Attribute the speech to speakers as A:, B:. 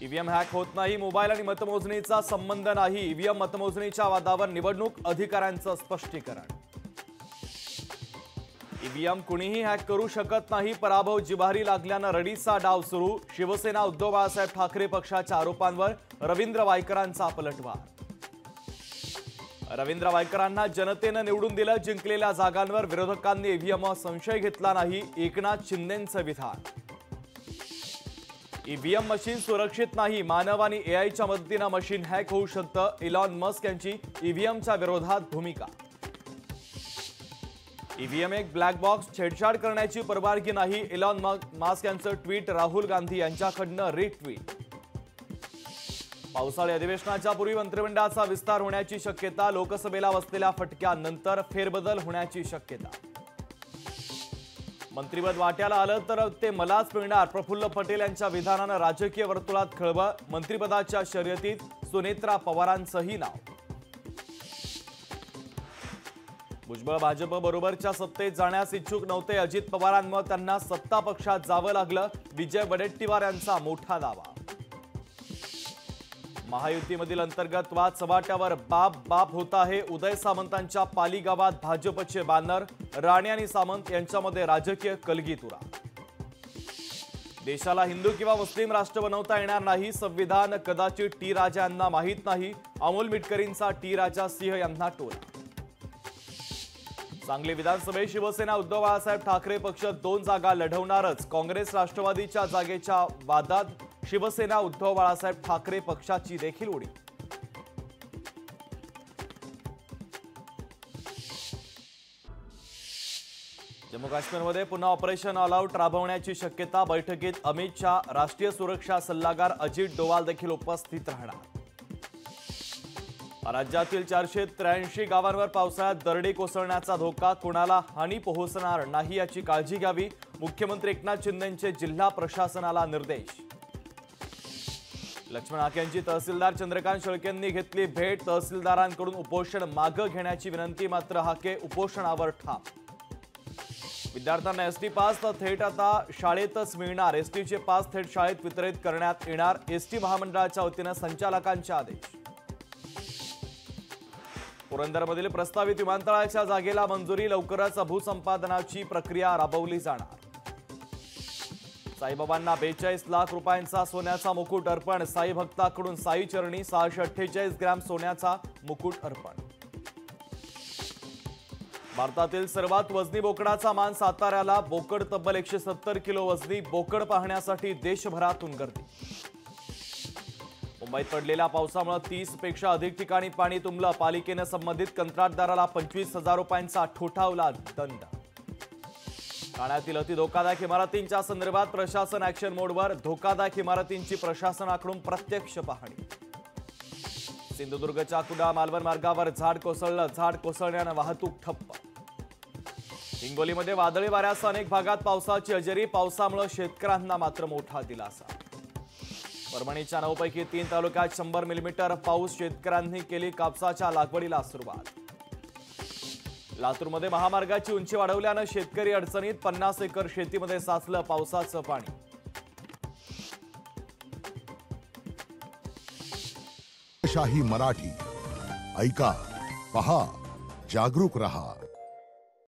A: EVM hack होत नाही, mobile आणि मतमोजणीचा संबंध नाही, ईव्हीएम मतमोजणीच्या वादावर निवडणूक अधिकाऱ्यांचं स्पष्टीकरण। ईव्हीएम कुणीही हॅक करू शकत नाही, पराभव जिव्हारी लागल्यानं रडीचा डाव सुरू। शिवसेना उद्धव बाळासाहेब ठाकरे पक्षाच्या आरोपांवर रवींद्र वायकरांचा पलटवार। रवींद्र वायकरांना जनतेनं निवडून दिलं, जिंकलेल्या जागांवर विरोधकांनी ईव्हीएमवर संशय घेतला नाही, एकनाथ शिंदेंचं विधान। ईव्हीएम मशीन सुरक्षित नाही, मानव आणि एआयच्या मदतीनं मशीन हॅक होऊ शकतं, इलॉन मस्क यांची ईव्हीएमच्या विरोधात भूमिका। ईव्हीएम एक ब्लॅक बॉक्स, छेडछाड करण्याची परवानगी नाही, इलॉन मस्क यांचं ट्विट राहुल गांधी यांच्याकडनं रिट्विट। पावसाळी अधिवेशनाच्या पूर्वी मंत्रिमंडळाचा विस्तार होण्याची शक्यता, लोकसभेला बसलेल्या फटक्यानंतर फेरबदल होण्याची शक्यता। मंत्रिपद वाट्याला आलं तर ते मलाच मिळणार, प्रफुल्ल पटेल यांच्या विधानानं राजकीय वर्तुळात खळबळ, मंत्रिपदाच्या शर्यतीत सुनेत्रा पवारांचंही नाव। भुजबळ भाजप बरोबरच्या सत्तेत जाण्यास इच्छुक नव्हते, अजित पवारांमुळे त्यांना सत्ता पक्षात जावं लागलं, विजय वडेट्टीवार यांचा मोठा दावा। महायुतीमधील अंतर्गत वाद सपाट्यावर, बाप बाप होत आहे, उदय सामंतांच्या पाली गावात भाजपचे बॅनर, राणे आणि सामंत यांच्यामध्ये राजकीय कलगीतुरा। देशाला हिंदू किंवा मुस्लिम राष्ट्र बनवता येणार नाही, संविधान कदाचित टी राजा यांना माहीत नाही, अमोल मिटकरींचा टी राजा सिंह यांना टोला। सांगली विधानसभेत शिवसेना उद्धव बाळासाहेब ठाकरे पक्ष 2 जागा लढवणारच, काँग्रेस राष्ट्रवादीच्या जागेच्या वादात शिवसेना उद्धव बाळासाहेब ठाकरे पक्षाची देखील उडी। जम्मू काश्मीरमध्ये पुन्हा ऑपरेशन ऑल आउट राबवण्याची शक्यता, बैठकीत अमित शहा, राष्ट्रीय सुरक्षा सल्लागार अजित डोवाल देखील उपस्थित राहणार। राज्यातील 483 गावांवर पावसाळ्यात दरडी कोसळण्याचा धोका, कोणाला हानी पोहोचणार नाही याची काळजी घ्यावी, मुख्यमंत्री एकनाथ शिंदेंचे जिल्हा प्रशासनाला निर्देश। लक्ष्मण हाके यांची तहसीलदार चंद्रकांत शेळकेंनी घेतली भेट, तहसीलदारांकडून उपोषण मागे घेण्याची विनंती, मात्र हाके उपोषणावर ठाम। विद्यार्थ्यांना एसटी पास तर थेट आता शाळेतच मिळणार, एसटीचे पास थेट शाळेत वितरित करण्यात येणार, एसटी महामंडळाच्या वतीनं संचालकांचे आदेश। पुरंदरमधील प्रस्तावित विमानतळाच्या जागेला मंजुरी, लवकरच भूसंपादनाची प्रक्रिया राबवली जाणार। साईबाबांना 42 लाख रुपयांचा सोन्याचा मुकुट अर्पण, साई भक्ताकडून साई चरणी 648 ग्रॅम सोन्याचा मुकुट अर्पण। भारतातील सर्वात वजनी बोकडाचा मान साताऱ्याला, बोकड तब्बल 170 किलो वजनी, बोकड पाहण्यासाठी देशभरातून गर्दी। मुंबईत पडलेल्या पावसामुळे 30 पेक्षा अधिक ठिकाणी पाणी तुंबलं, पालिकेने संबंधित कंत्राटदाराला 25,000 रुपयांचा ठोठावला दंड। ठाण्यातील अति धोकादायक इमारतींच्या संदर्भात प्रशासन ऍक्शन मोडवर, धोकादायक इमारतींची प्रशासनाकडून प्रत्यक्ष पाहणी। सिंधुदुर्गच्या कुडाळ मालवण मार्गावर झाड कोसळलं, झाड कोसळण्यानं वाहतूक ठप्प। हिंगोलीमध्ये वादळी वाऱ्यासह अनेक भागात पावसाची हजेरी, पावसामुळे शेतकऱ्यांना मात्र मोठा दिलासा। परभणीच्या 9 पैकी 3 तालुक्यात 100 मिलीमीटर पाऊस, शेतकऱ्यांनी केली कापसाच्या लागवडीला सुरुवात। लातूरमध्ये महामार्गाची उंची वाढवल्यानं शेतकरी अडचणीत, 50 एकर शेतीमध्ये साचलं पावसाचं पाणी।
B: शाही मराठी ऐका, पहा, जागरूक रहा।